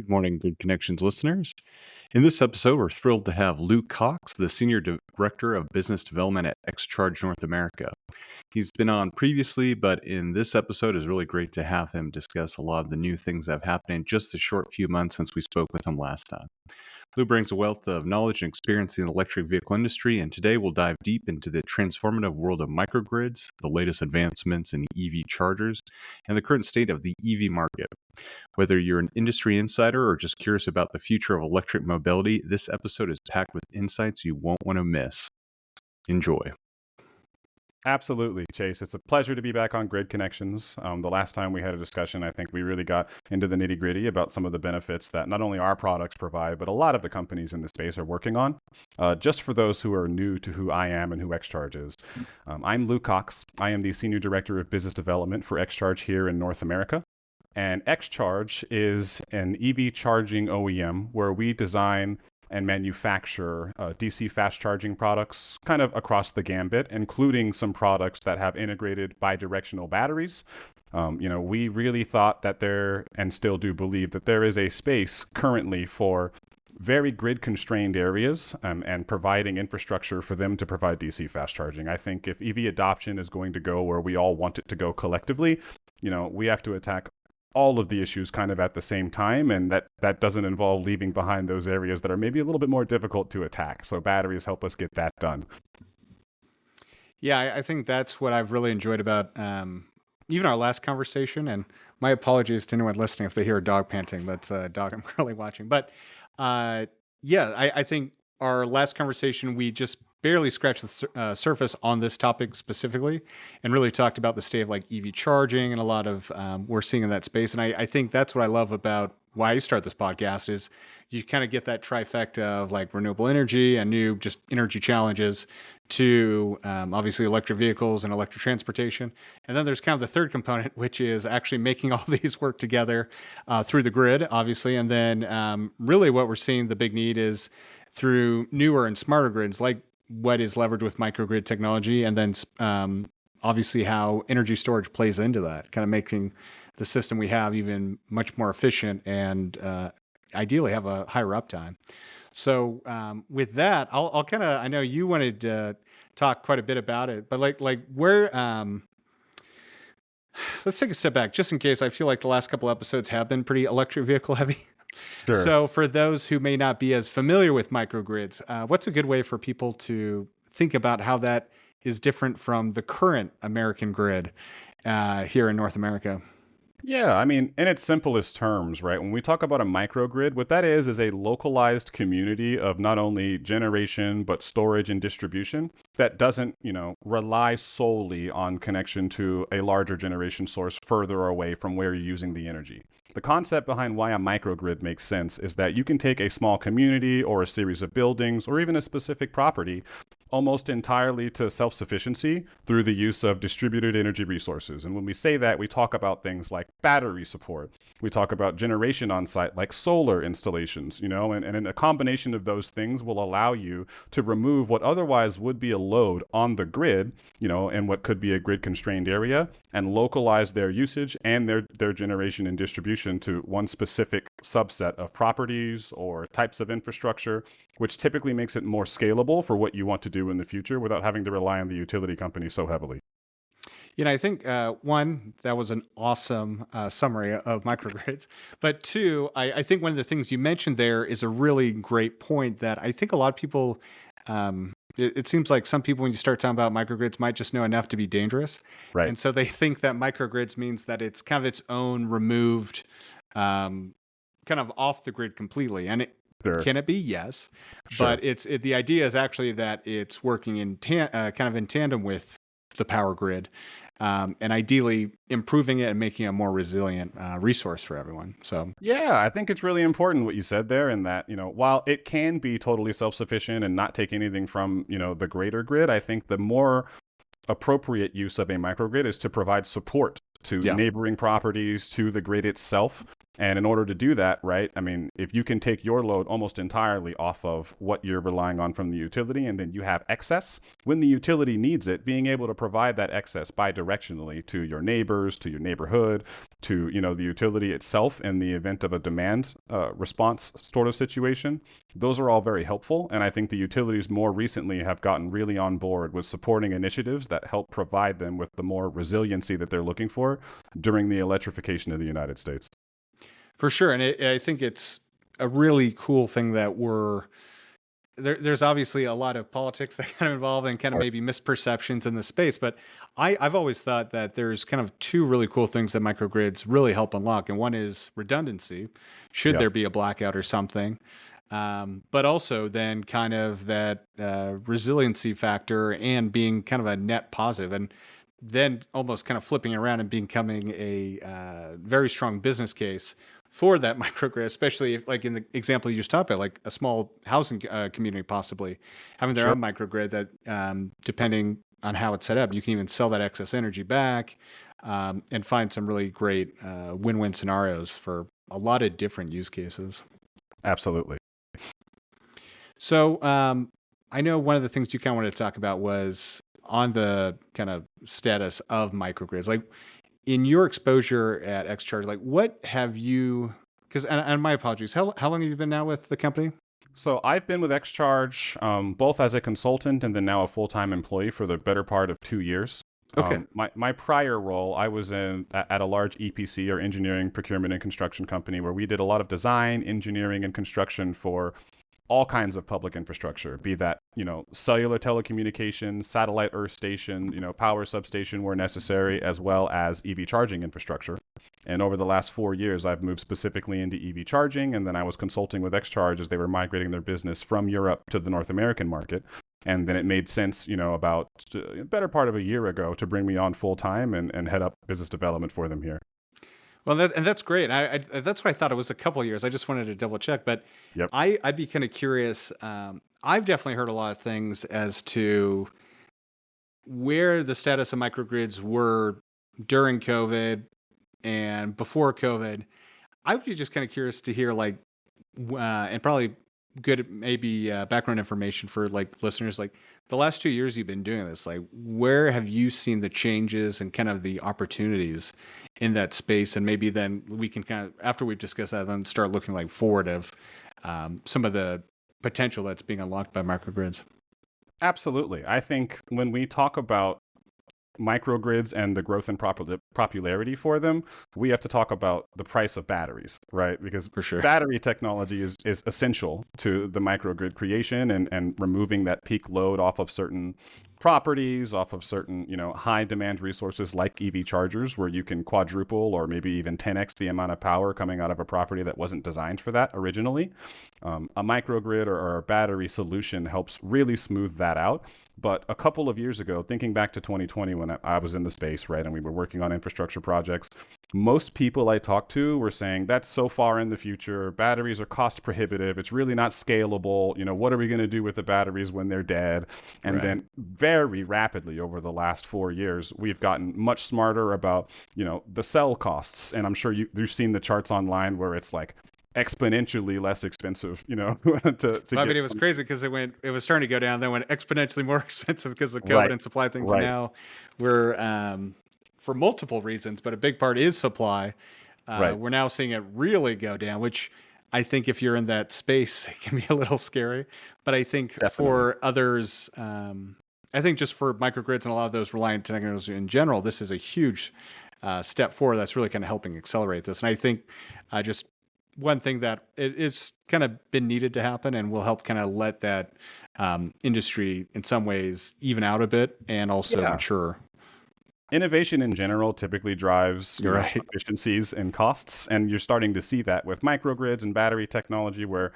Good morning, Good Connections listeners. In this episode, we're thrilled to have Lew Cox, the Senior Director of Business Development at XCharge North America. He's been on previously, but in this episode, it's really great to have him discuss a lot of the new things that have happened in just a short few months since we spoke with him last time. Lew brings a wealth of knowledge and experience in the electric vehicle industry, and today we'll dive deep into the transformative world of microgrids, the latest advancements in EV chargers, and the current state of the EV market. Whether you're an industry insider or just curious about the future of electric mobility, this episode is packed with insights you won't want to miss. Enjoy. Absolutely, Chase. It's a pleasure to be back on Grid Connections. The last time we had a discussion, I think we really got into the nitty gritty about some of the benefits that not only our products provide, but a lot of the companies in the space are working on. Just for those who are new to who I am and who XCharge is, I'm Lew Cox. I am the Senior Director of Business Development for XCharge here in North America. And XCharge is an EV charging OEM where we design and manufacture DC fast charging products kind of across the gambit, including some products that have integrated bidirectional batteries. We really thought that there, and still do believe that there is a space currently for very grid constrained areas and providing infrastructure for them to provide DC fast charging. I think if EV adoption is going to go where we all want it to go collectively, we have to attack all of the issues kind of at the same time, and that doesn't involve leaving behind those areas that are maybe a little bit more difficult to attack. So batteries help us get that done. Yeah, I think that's what I've really enjoyed about even our last conversation. And my apologies to anyone listening if they hear a dog panting. That's a dog I'm currently watching. But I think our last conversation, we just barely scratched the surface on this topic specifically and really talked about the state of like EV charging and a lot of we're seeing in that space. And I think that's what I love about why I start this podcast is you kind of get that trifecta of like renewable energy and new just energy challenges to obviously electric vehicles and electric transportation. And then there's kind of the third component, which is actually making all these work together through the grid, obviously. And then really what we're seeing the big need is through newer and smarter grids, like what is leveraged with microgrid technology, and then obviously how energy storage plays into that, kind of making the system we have even much more efficient and ideally have a higher uptime. So with that, I'll kind of, I know you wanted to talk quite a bit about it, but like where, let's take a step back just in case. I feel like the last couple episodes have been pretty electric vehicle heavy. Sure. So for those who may not be as familiar with microgrids, what's a good way for people to think about how that is different from the current American grid here in North America? Yeah, I mean, in its simplest terms, right? When we talk about a microgrid, what that is a localized community of not only generation, but storage and distribution that doesn't, rely solely on connection to a larger generation source further away from where you're using the energy. The concept behind why a microgrid makes sense is that you can take a small community or a series of buildings or even a specific property almost entirely to self-sufficiency through the use of distributed energy resources. And when we say that, we talk about things like battery support. We talk about generation on site, like solar installations, and a combination of those things will allow you to remove what otherwise would be a load on the grid, in what could be a grid constrained area, and localize their usage and their generation and distribution to one specific subset of properties or types of infrastructure, which typically makes it more scalable for what you want to do in the future without having to rely on the utility company so heavily. I think one, that was an awesome summary of microgrids. But two, I think one of the things you mentioned there is a really great point that I think a lot of people, it seems like some people, when you start talking about microgrids, might just know enough to be dangerous. Right. And so they think that microgrids means that it's kind of its own removed, kind of off the grid completely. And can it be? Yes. Sure. But the idea is actually that it's working in kind of in tandem with the power grid, and ideally improving it and making it a more resilient resource for everyone. So yeah, I think it's really important what you said there, in that while it can be totally self-sufficient and not take anything from the greater grid, I think the more appropriate use of a microgrid is to provide support to neighboring properties, to the grid itself. And in order to do that, right, I mean, if you can take your load almost entirely off of what you're relying on from the utility, and then you have excess, when the utility needs it, being able to provide that excess bidirectionally to your neighbors, to your neighborhood, to, the utility itself in the event of a demand response sort of situation, those are all very helpful. And I think the utilities more recently have gotten really on board with supporting initiatives that help provide them with the more resiliency that they're looking for during the electrification of the United States. For sure. And I think it's a really cool thing that there's obviously a lot of politics that kind of involve and kind of maybe misperceptions in the space. But I've always thought that there's kind of two really cool things that microgrids really help unlock. And one is redundancy, should there be a blackout or something. But also then kind of that resiliency factor and being kind of a net positive. And then almost kind of flipping around and becoming a very strong business case for that microgrid, especially if, like in the example you just talked about, like a small housing community possibly having their own microgrid that, depending on how it's set up, you can even sell that excess energy back and find some really great win-win scenarios for a lot of different use cases. Absolutely. So I know one of the things you kind of wanted to talk about was on the kind of status of microgrids. Like in your exposure at XCharge, like what have you, because, and my apologies, how long have you been now with the company? So I've been with XCharge both as a consultant and then now a full-time employee for the better part of 2 years. Okay. My prior role, I was at a large EPC or engineering, procurement, and construction company where we did a lot of design, engineering, and construction for all kinds of public infrastructure, be that, cellular telecommunications, satellite earth station, power substation where necessary, as well as EV charging infrastructure. And over the last 4 years, I've moved specifically into EV charging, and then I was consulting with XCharge as they were migrating their business from Europe to the North American market. And then it made sense, about a better part of a year ago to bring me on full time and head up business development for them here. Well, that's great. I that's what I thought it was a couple of years. I just wanted to double check, but Yep. I'd be kind of curious. I've definitely heard a lot of things as to where the status of microgrids were during COVID and before COVID. I would be just kind of curious to hear, like, and probably good maybe background information for like listeners, like the last 2 years you've been doing this, like where have you seen the changes and kind of the opportunities in that space? And maybe then we can kind of, after we've discussed that, then start looking like forward of some of the potential that's being unlocked by microgrids. Absolutely. I think when we talk about microgrids and the growth and popularity for them, we have to talk about the price of batteries, right? Because For sure. battery technology is essential to the microgrid creation and removing that peak load off of certain properties, off of certain, high demand resources like EV chargers, where you can quadruple or maybe even 10x the amount of power coming out of a property that wasn't designed for that originally. A microgrid or a battery solution helps really smooth that out. But a couple of years ago, thinking back to 2020 when I was in the space, right, and we were working on infrastructure projects, most people I talked to were saying that's so far in the future. Batteries are cost prohibitive. It's really not scalable. What are we going to do with the batteries when they're dead? And then very rapidly over the last 4 years, we've gotten much smarter about, the cell costs. And I'm sure you've seen the charts online where it's like exponentially less expensive, to I mean, get it was crazy because it was starting to go down, then went exponentially more expensive because of COVID and supply things. Right. Now we're for multiple reasons, but a big part is supply. We're now seeing it really go down, which I think if you're in that space, it can be a little scary. But I think for others, I think just for microgrids and a lot of those reliant technologies in general, this is a huge step forward that's really kind of helping accelerate this. And I think just one thing that it's kind of been needed to happen and will help kind of let that industry in some ways even out a bit and also mature. Innovation in general typically drives efficiencies and costs, and you're starting to see that with microgrids and battery technology where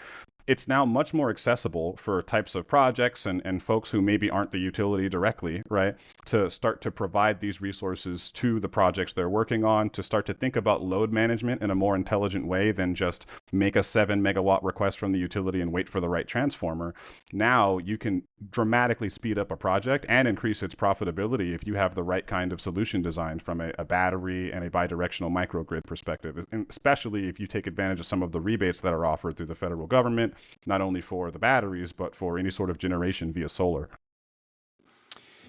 it's now much more accessible for types of projects and folks who maybe aren't the utility directly, right, to start to provide these resources to the projects they're working on, to start to think about load management in a more intelligent way than just make a 7 megawatt request from the utility and wait for the right transformer. Now you can dramatically speed up a project and increase its profitability if you have the right kind of solution designed from a battery and a bidirectional microgrid perspective, and especially if you take advantage of some of the rebates that are offered through the federal government, not only for the batteries, but for any sort of generation via solar.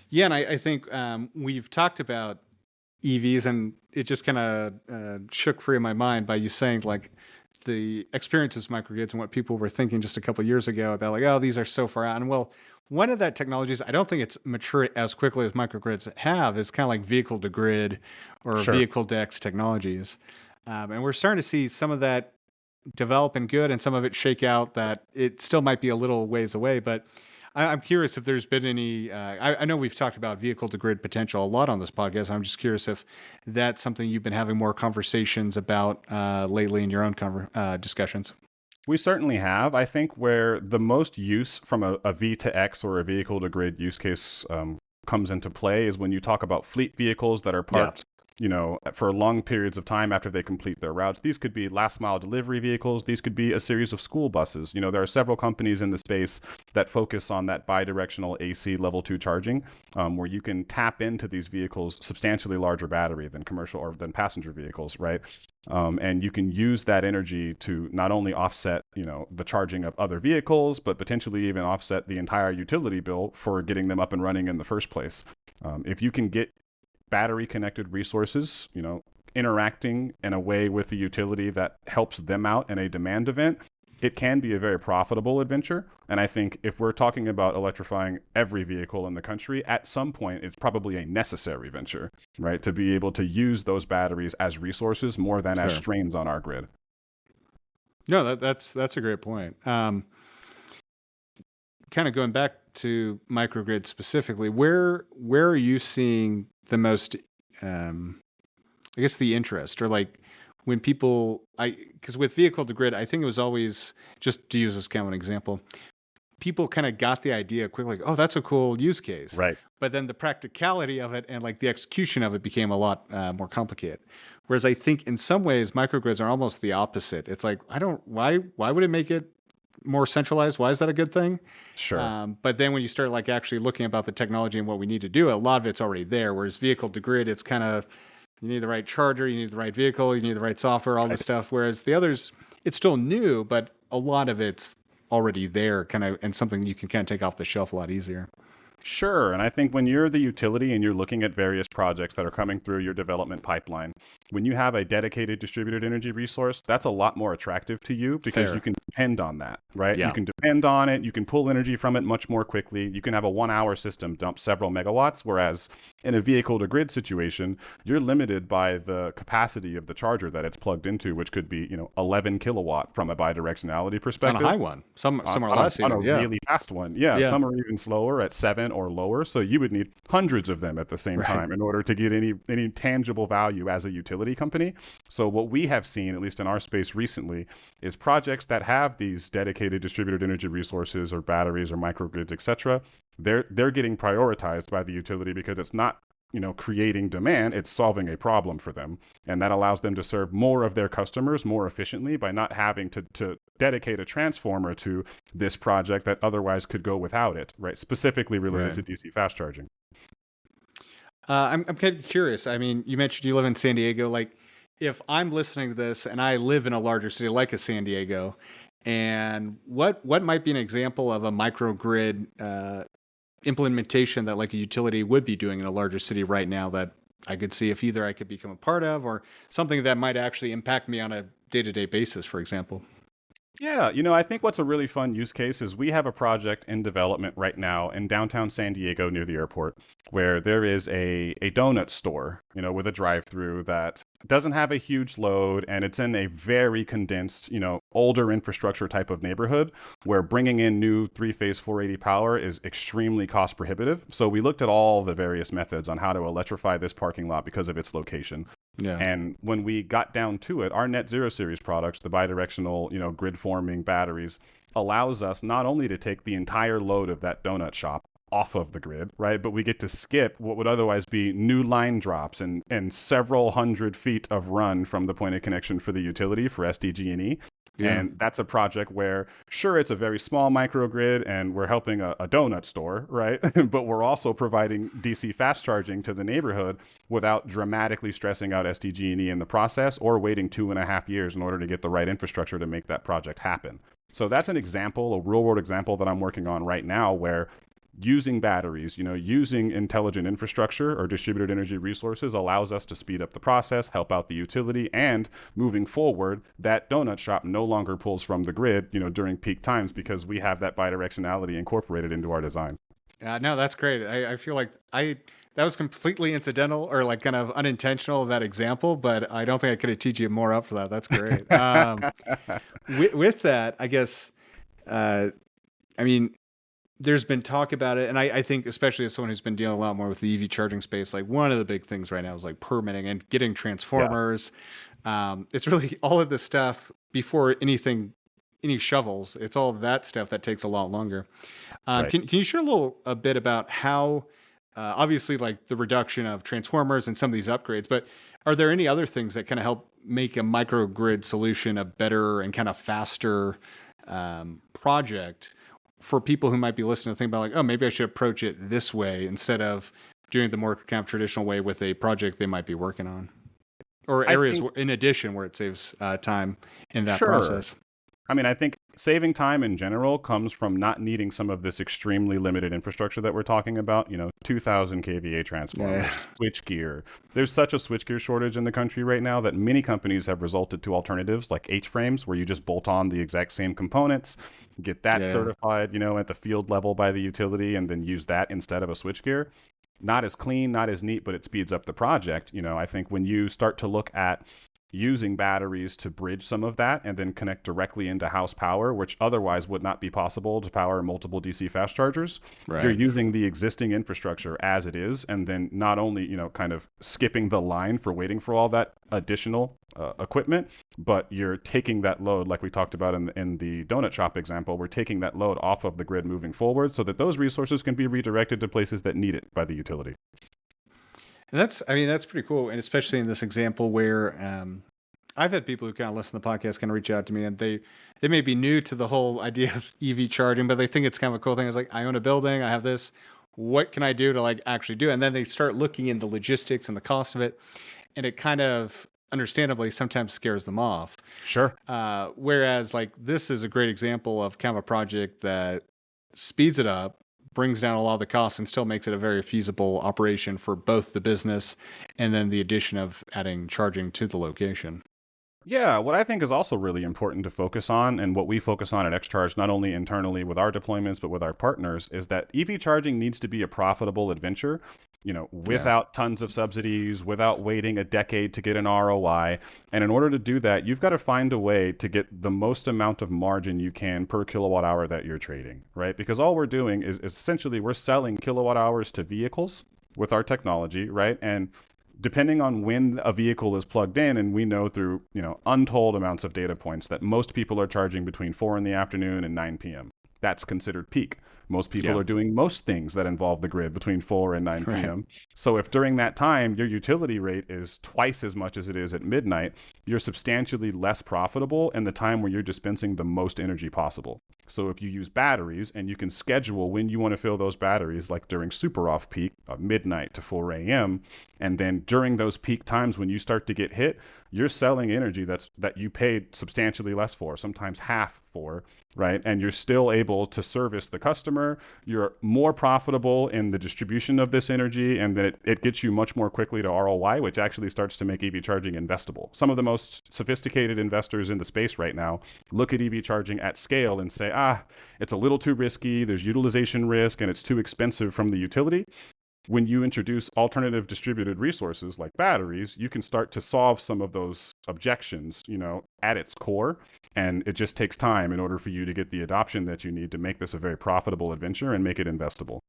Yeah, and I think we've talked about EVs, and it just kind of shook free of my mind by you saying like the experiences of microgrids and what people were thinking just a couple of years ago about like, oh, these are so far out. And well, one of that technologies, I don't think it's matured as quickly as microgrids have, is kind of like vehicle to grid or Sure. vehicle to X technologies. And we're starting to see some of that develop and good and some of it shake out that it still might be a little ways away. But I'm curious if there's been any, I know we've talked about vehicle to grid potential a lot on this podcast. I'm just curious if that's something you've been having more conversations about lately in your own discussions. We certainly have. I think where the most use from a V to X or a vehicle to grid use case comes into play is when you talk about fleet vehicles that are parked, for long periods of time after they complete their routes. These could be last mile delivery vehicles. These could be a series of school buses. There are several companies in the space that focus on that bidirectional AC level 2 charging, where you can tap into these vehicles substantially larger battery than commercial or than passenger vehicles, right? And you can use that energy to not only offset, the charging of other vehicles, but potentially even offset the entire utility bill for getting them up and running in the first place. If you can get battery connected resources, interacting in a way with the utility that helps them out in a demand event, it can be a very profitable adventure. And I think if we're talking about electrifying every vehicle in the country, at some point, it's probably a necessary venture, right? To be able to use those batteries as resources more than as strains on our grid. No, that's a great point. Kind of going back to microgrid specifically, where are you seeing the most, I guess, the interest, or like when people, because with vehicle to grid, I think it was always, just to use this kind of an example, people kind of got the idea quickly, like, oh, that's a cool use case. Right. But then the practicality of it and like the execution of it became a lot more complicated. Whereas I think in some ways, microgrids are almost the opposite. It's like, why would it make it more centralized? Why is that a good thing? Sure. But then when you start like actually looking about the technology and what we need to do, a lot of it's already there. Whereas vehicle to grid, it's kind of, you need the right charger, you need the right vehicle, you need the right software, all this stuff. Whereas the others, it's still new, but a lot of it's already there, kind of, and something you can kind of take off the shelf a lot easier. Sure. And I think when you're the utility and you're looking at various projects that are coming through your development pipeline, when you have a dedicated distributed energy resource, that's a lot more attractive to you because you can depend on that, right? Yeah. You can depend on it. You can pull energy from it much more quickly. You can have a 1 hour system dump several megawatts, whereas in a vehicle to grid situation, you're limited by the capacity of the charger that it's plugged into, which could be, 11 kilowatt from a bidirectionality perspective. On a high one. Some are less. On a really fast one. Yeah. Some are even slower at 7 or lower. So you would need hundreds of them at the same time in order to get any tangible value as a utility company. So what we have seen, at least in our space recently, is projects that have these dedicated distributed energy resources or batteries or microgrids, et cetera. They're getting prioritized by the utility because it's not creating demand, it's solving a problem for them. And that allows them to serve more of their customers more efficiently by not having to dedicate a transformer to this project that otherwise could go without it, right? Specifically related to DC fast charging. I'm kind of curious. I mean, you mentioned you live in San Diego. Like, if I'm listening to this and I live in a larger city like a San Diego, and what might be an example of a microgrid implementation that like a utility would be doing in a larger city right now that I could see if either I could become a part of or something that might actually impact me on a day-to-day basis, for example? Yeah, I think what's a really fun use case is we have a project in development right now in downtown San Diego near the airport where there is a donut store, with a drive-through that doesn't have a huge load, and it's in a very condensed, older infrastructure type of neighborhood where bringing in new 3-phase 480 power is extremely cost prohibitive. So we looked at all the various methods on how to electrify this parking lot because of its location. Yeah. And when we got down to it, our net zero series products, the bidirectional, grid forming batteries, allows us not only to take the entire load of that donut shop off of the grid, right? But we get to skip what would otherwise be new line drops and several hundred feet of run from the point of connection for the utility for SDG&E. Yeah. And that's a project where, sure, it's a very small microgrid and we're helping a donut store, right? But we're also providing DC fast charging to the neighborhood without dramatically stressing out SDG&E in the process or waiting 2.5 years in order to get the right infrastructure to make that project happen. So that's an example, a real world example that I'm working on right now where using batteries, using intelligent infrastructure or distributed energy resources allows us to speed up the process, help out the utility, and moving forward, that donut shop no longer pulls from the grid, during peak times because we have that bidirectionality incorporated into our design. No, that's great. I feel like that was completely incidental or like kind of unintentional of that example, but I don't think I could have teed you more up for that. That's great. With that, I guess, there's been talk about it, and I think especially as someone who's been dealing a lot more with the EV charging space, like one of the big things right now is like permitting and getting transformers. It's really all of this stuff before any shovels. It's all of that stuff that takes a lot longer. Right. Can you share a bit about how, obviously like the reduction of transformers and some of these upgrades, but are there any other things that kind of help make a microgrid solution a better and kind of faster project for people who might be listening to think about like, oh, maybe I should approach it this way instead of doing the more kind of traditional way with a project they might be working on, or areas in addition where it saves time in that process? I think saving time in general comes from not needing some of this extremely limited infrastructure that we're talking about, 2,000 kVA transformers, switchgear. There's such a switchgear shortage in the country right now that many companies have resulted to alternatives like H-frames, where you just bolt on the exact same components, get that certified, at the field level by the utility, and then use that instead of a switchgear. Not as clean, not as neat, but it speeds up the project. I think when you start to look at using batteries to bridge some of that and then connect directly into house power, which otherwise would not be possible to power multiple DC fast chargers. Right. You're using the existing infrastructure as it is, and then not only, kind of skipping the line for waiting for all that additional equipment, but you're taking that load, like we talked about in the donut shop example, we're taking that load off of the grid moving forward so that those resources can be redirected to places that need it by the utility. And that's pretty cool. And especially in this example where I've had people who kind of listen to the podcast kind of reach out to me, and they may be new to the whole idea of EV charging, but they think it's kind of a cool thing. It's like, I own a building, I have this, what can I do to like actually do it? And then they start looking into logistics and the cost of it. And it kind of understandably sometimes scares them off. Sure. Whereas like this is a great example of kind of a project that speeds it up, brings down a lot of the costs, and still makes it a very feasible operation for both the business and then the addition of adding charging to the location. Yeah, what I think is also really important to focus on, and what we focus on at XCharge, not only internally with our deployments, but with our partners, is that EV charging needs to be a profitable adventure, without tons of subsidies, without waiting a decade to get an ROI. And in order to do that, you've got to find a way to get the most amount of margin you can per kilowatt hour that you're trading, right? Because all we're doing is essentially we're selling kilowatt hours to vehicles with our technology, right? And depending on when a vehicle is plugged in, and we know through, untold amounts of data points that most people are charging between 4 in the afternoon and 9 p.m. That's considered peak. Most people are doing most things that involve the grid between 4 and 9 p.m. Right. So if during that time your utility rate is twice as much as it is at midnight, you're substantially less profitable in the time where you're dispensing the most energy possible. So if you use batteries and you can schedule when you want to fill those batteries, like during super off peak, midnight to 4 a.m., and then during those peak times when you start to get hit, you're selling energy that you paid substantially less for, sometimes half for, right? And you're still able to service the customer. You're more profitable in the distribution of this energy, and then it gets you much more quickly to ROI, which actually starts to make EV charging investable. Some of the most sophisticated investors in the space right now look at EV charging at scale and say, it's a little too risky, there's utilization risk, and it's too expensive from the utility. When you introduce alternative distributed resources like batteries, you can start to solve some of those objections, at its core. And it just takes time in order for you to get the adoption that you need to make this a very profitable adventure and make it investable.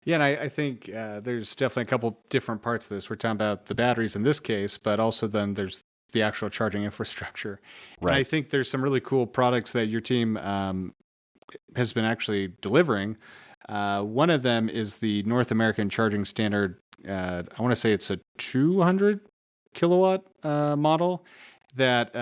Yeah, and I think there's definitely a couple different parts of this. We're talking about the batteries in this case, but also then there's the actual charging infrastructure. And I Right. think there's some really cool products that your team has been actually delivering. One of them is the North American Charging Standard. I want to say it's a 200 kilowatt model that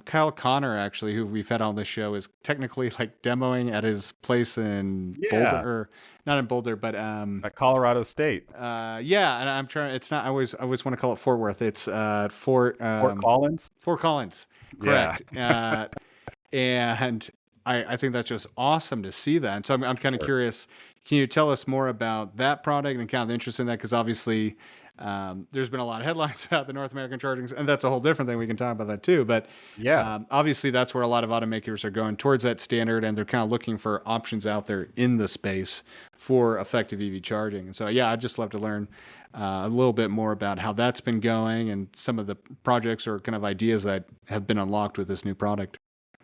Kyle Connor, actually, who we've had on the show, is technically like demoing at his place in Boulder, Yeah. or not in Boulder, but At Colorado State. yeah. And I'm trying. It's not. I always want to call it Fort Worth. It's Fort Fort Collins. Fort Collins. Yeah. Correct. And I think that's just awesome to see that. And so I'm kind of Sure. curious, can you tell us more about that product and kind of the interest in that? Because obviously there's been a lot of headlines about the North American charging, and that's a whole different thing. We can talk about that too. But Yeah. obviously that's where a lot of automakers are going towards that standard, and they're kind of looking for options out there in the space for effective EV charging. And so, yeah, I'd just love to learn a little bit more about how that's been going and some of the projects or kind of ideas that have been unlocked with this new product.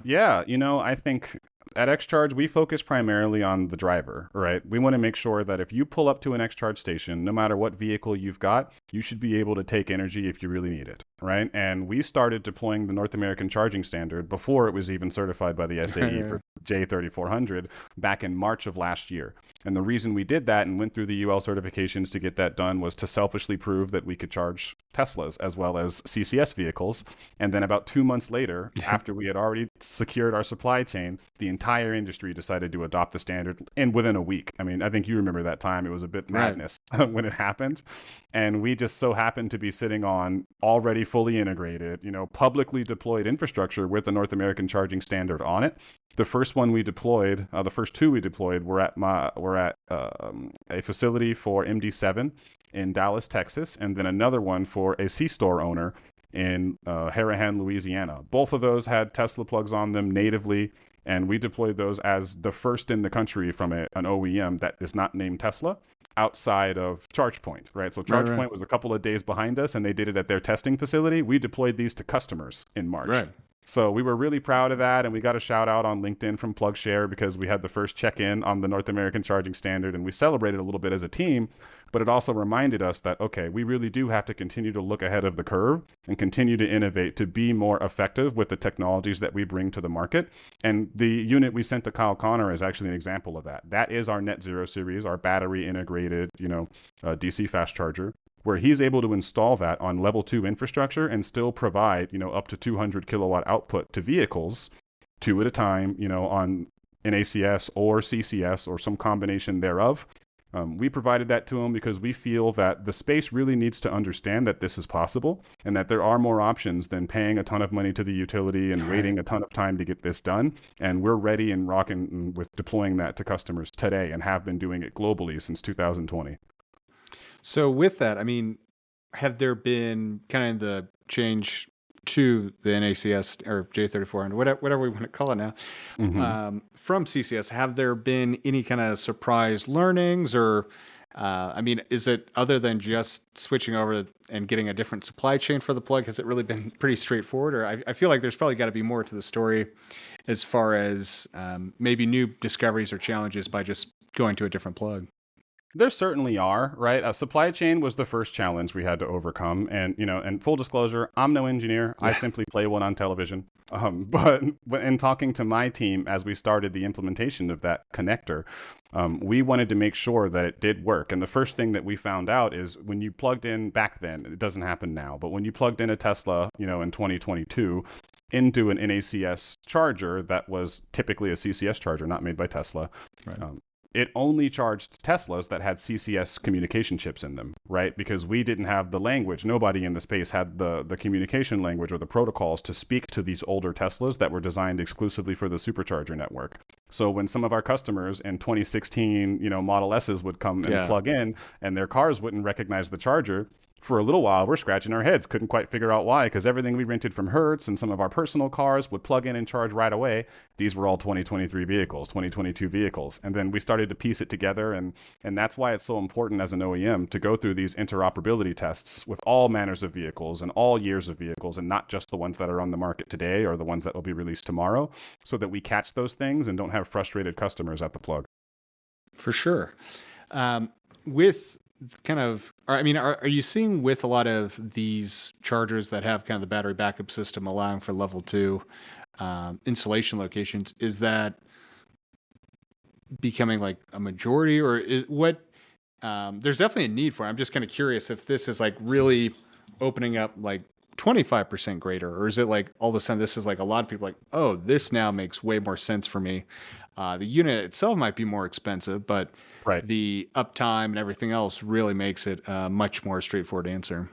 Yeah, I think at XCharge, we focus primarily on the driver, right? We want to make sure that if you pull up to an XCharge station, no matter what vehicle you've got, you should be able to take energy if you really need it, right? And we started deploying the North American Charging Standard before it was even certified by the SAE for J3400 back in March of last year. And the reason we did that and went through the UL certifications to get that done was to selfishly prove that we could charge Teslas as well as CCS vehicles. And then about 2 months later, after we had already secured our supply chain, the entire industry decided to adopt the standard, and within a week. I mean, I think you remember that time. It was a bit madness when it happened. And we just so happened to be sitting on already fully integrated, publicly deployed infrastructure with the North American Charging Standard on it. The first one we deployed, the first two we deployed were at a facility for MD7 in Dallas, Texas, and then another one for a C-store owner in Harahan, Louisiana. Both of those had Tesla plugs on them natively, and we deployed those as the first in the country from an OEM that is not named Tesla outside of ChargePoint, right? So ChargePoint was a couple of days behind us, and they did it at their testing facility. We deployed these to customers in March. Right. So we were really proud of that, and we got a shout out on LinkedIn from PlugShare because we had the first check-in on the North American Charging Standard, and we celebrated a little bit as a team, but it also reminded us that, okay, we really do have to continue to look ahead of the curve and continue to innovate to be more effective with the technologies that we bring to the market. And the unit we sent to Kyle Connor is actually an example of that. That is our Net Zero series, our battery integrated, DC fast charger, where he's able to install that on level 2 infrastructure and still provide, up to 200 kilowatt output to vehicles, 2 at a time, on an ACS or CCS or some combination thereof. We provided that to him because we feel that the space really needs to understand that this is possible and that there are more options than paying a ton of money to the utility and waiting a ton of time to get this done. And we're ready and rocking with deploying that to customers today and have been doing it globally since 2020. So with that, I mean, have there been kind of the change to the NACS or J3400, whatever we want to call it now, from CCS? Have there been any kind of surprise learnings, or I mean, is it other than just switching over and getting a different supply chain for the plug? Has it really been pretty straightforward? Or I feel like there's probably got to be more to the story as far as maybe new discoveries or challenges by just going to a different plug. There certainly are, right? Supply chain was the first challenge we had to overcome. And, and full disclosure, I'm no engineer. I simply play one on television. But in talking to my team as we started the implementation of that connector, we wanted to make sure that it did work. And the first thing that we found out is when you plugged in back then, it doesn't happen now, but when you plugged in a Tesla, in 2022, into an NACS charger that was typically a CCS charger, not made by Tesla, right. It only charged Teslas that had CCS communication chips in them, right? Because we didn't have the language. Nobody in the space had the communication language or the protocols to speak to these older Teslas that were designed exclusively for the supercharger network. So when some of our customers in 2016, Model S's would come and plug in and their cars wouldn't recognize the charger, for a little while, we're scratching our heads. Couldn't quite figure out why, because everything we rented from Hertz and some of our personal cars would plug in and charge right away. These were all 2023 vehicles, 2022 vehicles. And then we started to piece it together. And that's why it's so important as an OEM to go through these interoperability tests with all manners of vehicles and all years of vehicles, and not just the ones that are on the market today or the ones that will be released tomorrow, so that we catch those things and don't have frustrated customers at the plug. For sure. With kind of, I mean, are you seeing with a lot of these chargers that have kind of the battery backup system allowing for level two installation locations, is that becoming like a majority, or is what there's definitely a need for it. I'm just kind of curious if this is like really opening up like 25% greater, or is it like all of a sudden this is like a lot of people like, oh, this now makes way more sense for me. The unit itself might be more expensive, but Right. the uptime and everything else really makes it a much more straightforward answer.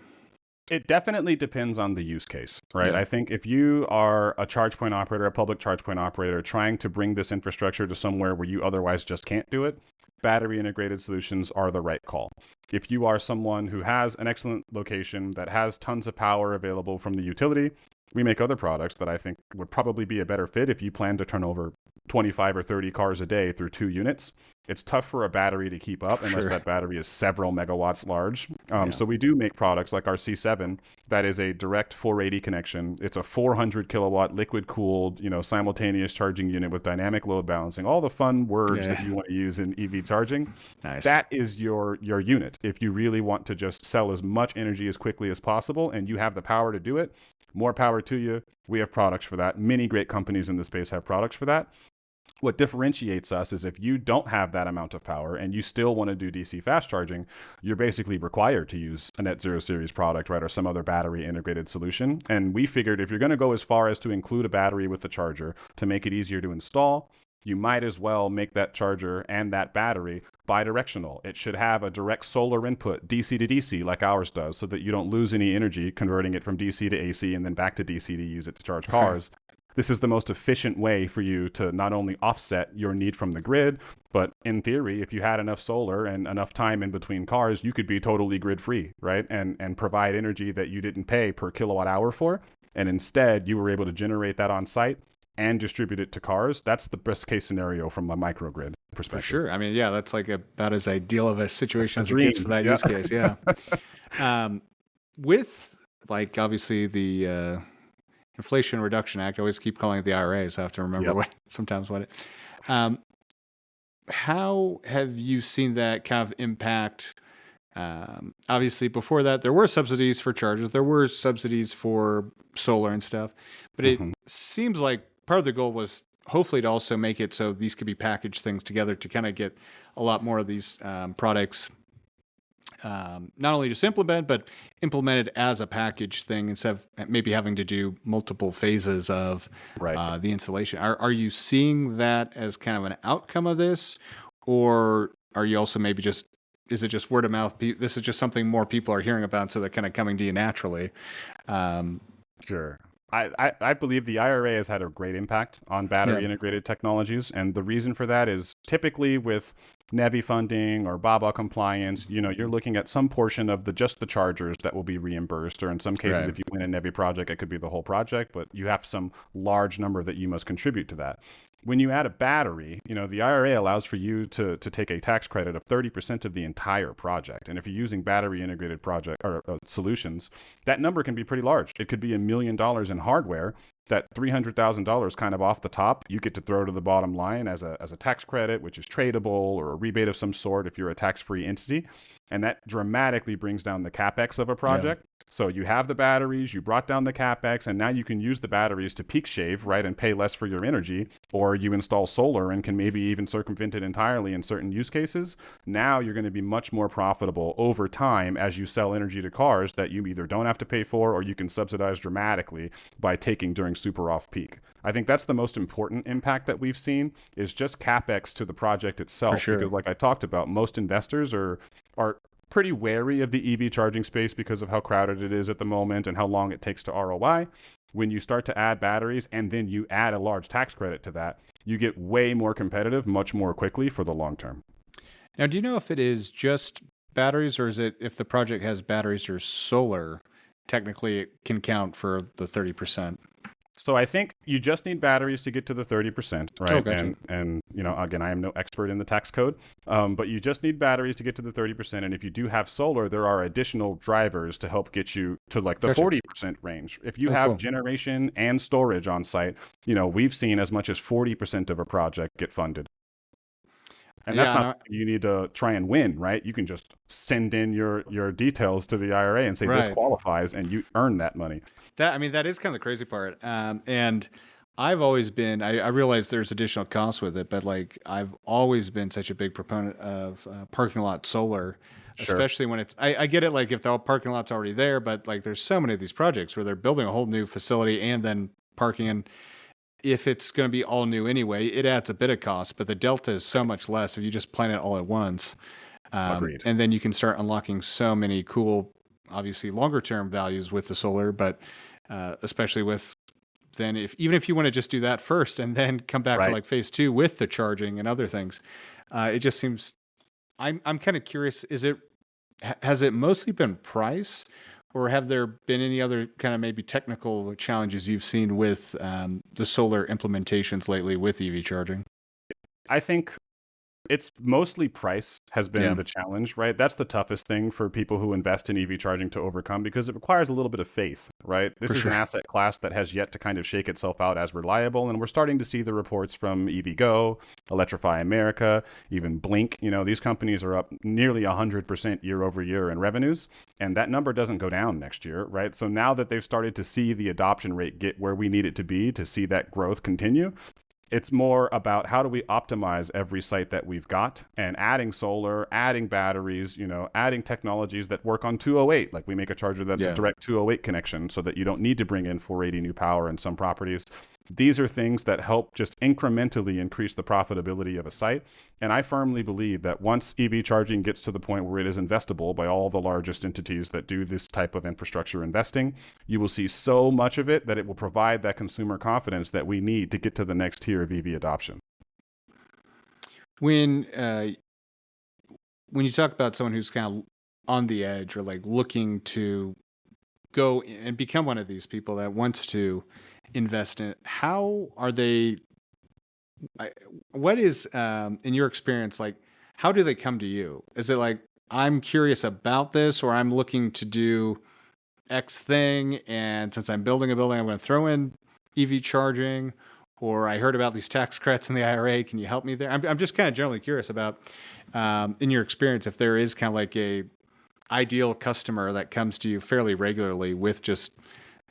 It definitely depends on the use case, right? Yeah. I think if you are a charge point operator, a public charge point operator, trying to bring this infrastructure to somewhere where you otherwise just can't do it, battery integrated solutions are the right call. If you are someone who has an excellent location that has tons of power available from the utility, we make other products that I think would probably be a better fit if you plan to turn over 25 or 30 cars a day through 2 units. It's tough for a battery to keep up unless Sure. that battery is several megawatts large. Yeah. So we do make products like our C7 that is a direct 480 connection. It's a 400 kilowatt liquid cooled, simultaneous charging unit with dynamic load balancing, all the fun words that you want to use in EV charging. Nice. That is your unit. If you really want to just sell as much energy as quickly as possible and you have the power to do it, more power to you. We have products for that. Many great companies in the space have products for that. What differentiates us is if you don't have that amount of power and you still want to do DC fast charging, you're basically required to use a Net Zero Series product, right, or some other battery integrated solution. And we figured if you're going to go as far as to include a battery with the charger to make it easier to install, you might as well make that charger and that battery bidirectional. It should have a direct solar input, DC to DC, like ours does, so that you don't lose any energy converting it from DC to AC and then back to DC to use it to charge cars. This is the most efficient way for you to not only offset your need from the grid, but in theory, if you had enough solar and enough time in between cars, you could be totally grid free, right? And provide energy that you didn't pay per kilowatt hour for. And instead, you were able to generate that on site and distribute it to cars. That's the best case scenario from a microgrid perspective. For sure. I mean, yeah, that's like about as ideal of a situation as it dream. gets for that use case. Yeah. With like obviously the Inflation Reduction Act, I always keep calling it the IRA, so I have to remember sometimes what it. How have you seen that kind of impact? Obviously, before that, there were subsidies for chargers, there were subsidies for solar and stuff, but it seems like part of the goal was hopefully to also make it so these could be packaged things together to kind of get a lot more of these products not only just implemented, but implemented as a package thing instead of maybe having to do multiple phases of the installation. Are you seeing that as kind of an outcome of this, or are you also maybe just, is it just word of mouth? This is just something more people are hearing about, so they're kind of coming to you naturally. Sure. I believe the IRA has had a great impact on battery integrated technologies. And the reason for that is typically with NEVI funding or BABA compliance, you're looking at some portion of just the chargers that will be reimbursed. Or in some cases, if you win a NEVI project, it could be the whole project, but you have some large number that you must contribute to that. When you add a battery, the IRA allows for you to take a tax credit of 30% of the entire project. And if you're using battery integrated project or solutions, that number can be pretty large. It could be $1 million in hardware. That $300,000 kind of off the top, you get to throw to the bottom line as a tax credit, which is tradable, or a rebate of some sort if you're a tax-free entity. And that dramatically brings down the CapEx of a project. So you have the batteries, you brought down the CapEx, and now you can use the batteries to peak shave, right, and pay less for your energy, or you install solar and can maybe even circumvent it entirely in certain use cases. Now you're going to be much more profitable over time as you sell energy to cars that you either don't have to pay for or you can subsidize dramatically by taking during super off peak. I think that's the most important impact that we've seen is just CapEx to the project itself. For sure. Because like I talked about, most investors are pretty wary of the EV charging space because of how crowded it is at the moment and how long it takes to ROI. When you start to add batteries and then you add a large tax credit to that, you get way more competitive much more quickly for the long term. Now, do you know if it is just batteries, or is it if the project has batteries or solar, technically it can count for the 30%? So I think you just need batteries to get to the 30%, right? Oh, gotcha. And again, I am no expert in the tax code, but you just need batteries to get to the 30%. And if you do have solar, there are additional drivers to help get you to like the 40% range. If you have generation and storage on site, we've seen as much as 40% of a project get funded. And that's Yeah, not no, something you need to try and win, right? You can just send in your details to the IRA and say this right. qualifies, and you earn that money. That is kind of the crazy part. And I've always been. I realize there's additional costs with it, but like I've always been such a big proponent of parking lot solar, Sure. especially when it's. I get it, like if the parking lot's already there, but like there's so many of these projects where they're building a whole new facility and then parking in. If it's going to be all new anyway, it adds a bit of cost, but the delta is so much less if you just plan it all at once. Agreed. And then you can start unlocking so many cool, obviously longer term values with the solar, but especially with then if even if you want to just do that first and then come back for Right. like phase two with the charging and other things, it just seems. I'm kind of curious. Has it mostly been price, or have there been any other kind of maybe technical challenges you've seen with the solar implementations lately with EV charging? I think it's mostly price has been Yeah, the challenge, right? That's the toughest thing for people who invest in EV charging to overcome because it requires a little bit of faith, right? This for is an sure. asset class that has yet to kind of shake itself out as reliable. And we're starting to see the reports from EVgo, Electrify America, even Blink. These companies are up nearly 100% year over year in revenues. And that number doesn't go down next year, right? So now that they've started to see the adoption rate get where we need it to be to see that growth continue, it's more about how do we optimize every site that we've got and adding solar, adding batteries, adding technologies that work on 208. Like we make a charger that's a Yeah. direct 208 connection so that you don't need to bring in 480 new power in some properties. These are things that help just incrementally increase the profitability of a site. And I firmly believe that once EV charging gets to the point where it is investable by all the largest entities that do this type of infrastructure investing, you will see so much of it that it will provide that consumer confidence that we need to get to the next tier of EV adoption. When when you talk about someone who's kind of on the edge or like looking to go and become one of these people that wants to invest in it, how are they? I- What is, in your experience, like, how do they come to you? Is it like, I'm curious about this, or I'm looking to do X thing, and since I'm building a building, I'm going to throw in EV charging, or I heard about these tax credits in the IRA. Can you help me there? I'm just kind of generally curious about, in your experience, if there is kind of like a ideal customer that comes to you fairly regularly with just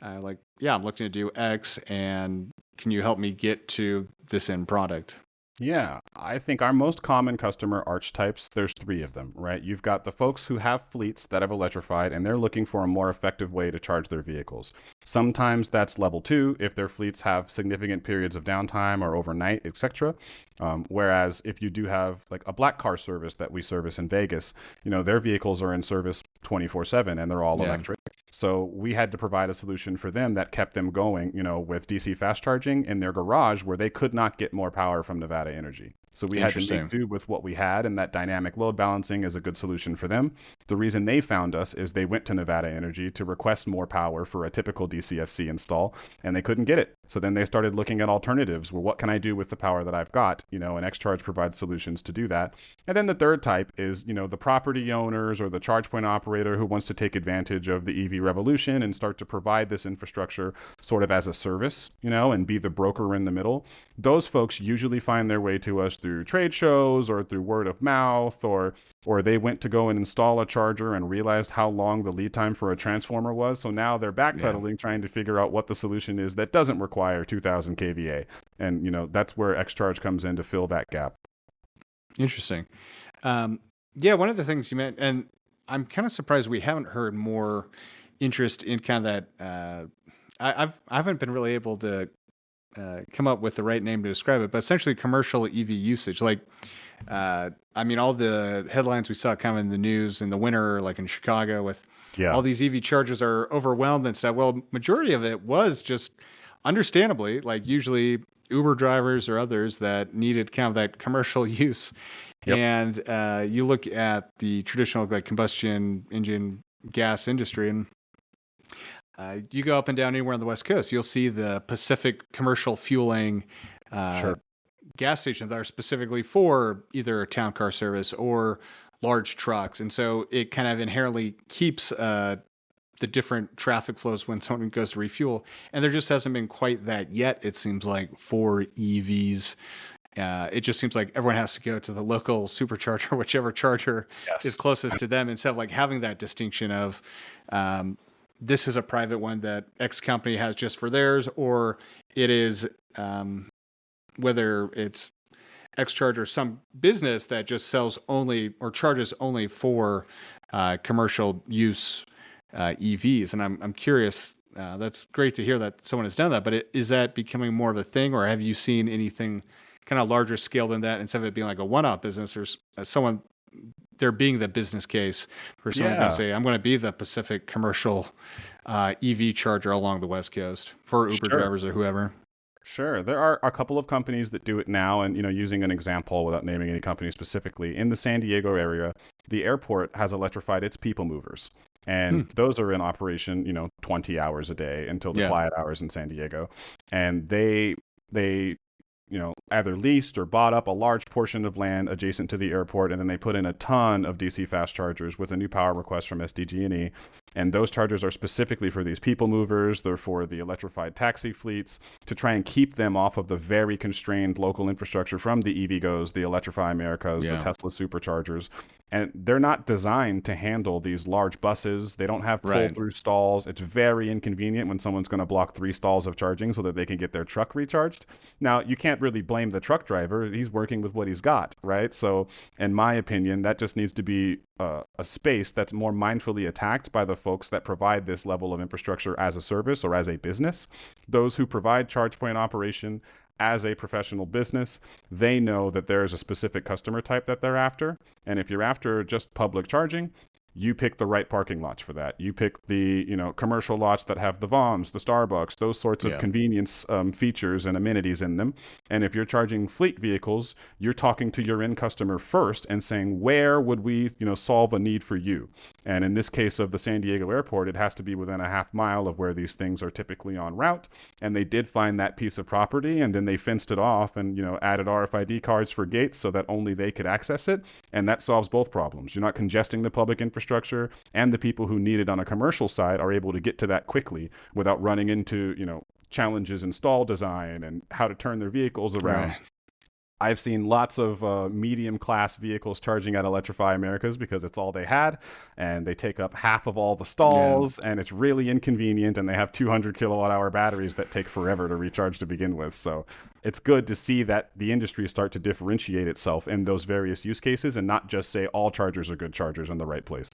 like, yeah, I'm looking to do X, and can you help me get to this end product? Yeah, I think our most common customer archetypes, there's three of them, right? You've got the folks who have fleets that have electrified and they're looking for a more effective way to charge their vehicles. Sometimes that's level two if their fleets have significant periods of downtime or overnight, etc. Whereas if you do have like a black car service that we service in Vegas, their vehicles are in service 24/7 and they're all Yeah, electric. So we had to provide a solution for them that kept them going, with DC fast charging in their garage where they could not get more power from Nevada Energy. So we had to make interesting. do with what we had, and that dynamic load balancing is a good solution for them. The reason they found us is they went to Nevada Energy to request more power for a typical DCFC install, and they couldn't get it. So then they started looking at alternatives. Well, what can I do with the power that I've got? And XCharge provides solutions to do that. And then the third type is, the property owners or the charge point operator who wants to take advantage of the EV revolution and start to provide this infrastructure sort of as a service, and be the broker in the middle. Those folks usually find their way to us through trade shows or through word of mouth, or they went to go and install a charger and realized how long the lead time for a transformer was. So now they're Yeah, backpedaling, trying to figure out what the solution is that doesn't require 2000 kVA. And, that's where XCharge comes in to fill that gap. interesting. Yeah, one of the things you meant, and I'm kind of surprised we haven't heard more interest in kind of that. I haven't been really able to come up with the right name to describe it, but essentially commercial EV usage. Like, I mean, all the headlines we saw kind of in the news in the winter, like in Chicago, with Yeah. all these EV chargers are overwhelmed and stuff. Well, majority of it was just understandably, like usually Uber drivers or others that needed kind of that commercial use. Yep. And you look at the traditional like combustion engine gas industry, and you go up and down anywhere on the West Coast, you'll see the Pacific commercial fueling uh, Sure. gas stations that are specifically for either a town car service or large trucks. And so it kind of inherently keeps the different traffic flows when someone goes to refuel. And there just hasn't been quite that yet, it seems like, for EVs. it just seems like everyone has to go to the local supercharger, whichever charger is Yes. closest to them, instead of like having that distinction of this is a private one that X company has just for theirs, or it is whether it's X charger, some business that just sells only or charges only for commercial use EVs. And I'm curious. That's great to hear that someone has done that, but is that becoming more of a thing, or have you seen anything kind of larger scale than that, instead of it being like a one-off business, or someone there being the business case for someone going to say, I'm going to be the Pacific commercial EV charger along the West Coast for Uber drivers or whoever? Sure. There are a couple of companies that do it now. And, using an example without naming any company specifically, in the San Diego area, the airport has electrified its people movers. And those are in operation, 20 hours a day until the quiet hours in San Diego. And they either leased or bought up a large portion of land adjacent to the airport, and then they put in a ton of DC fast chargers with a new power request from SDG&E. And those chargers are specifically for these people movers. They're for the electrified taxi fleets to try and keep them off of the very constrained local infrastructure from the EVGOs, the Electrify Americas, the Tesla superchargers. And they're not designed to handle these large buses. They don't have pull-through stalls. It's very inconvenient when someone's going to block 3 stalls of charging so that they can get their truck recharged. Now, you can't really blame the truck driver. He's working with what he's got, right? So, in my opinion, that just needs to be a space that's more mindfully attacked by the folks that provide this level of infrastructure as a service or as a business. Those who provide charge point operation as a professional business, they know that there is a specific customer type that they're after. And if you're after just public charging, you pick the right parking lots for that. You pick the commercial lots that have the Vons, the Starbucks, those sorts of convenience features and amenities in them. And if you're charging fleet vehicles, you're talking to your end customer first and saying, where would we solve a need for you? And in this case of the San Diego airport, it has to be within a half mile of where these things are typically en route. And they did find that piece of property, and then they fenced it off and added RFID cards for gates so that only they could access it. And that solves both problems. You're not congesting the public infrastructure, and the people who need it on a commercial side are able to get to that quickly without running into challenges in stall design and how to turn their vehicles around. I've seen lots of medium class vehicles charging at Electrify Americas because it's all they had, and they take up half of all the stalls, and it's really inconvenient, and they have 200 kilowatt hour batteries that take forever to recharge to begin with. So it's good to see that the industry start to differentiate itself in those various use cases and not just say all chargers are good chargers in the right place.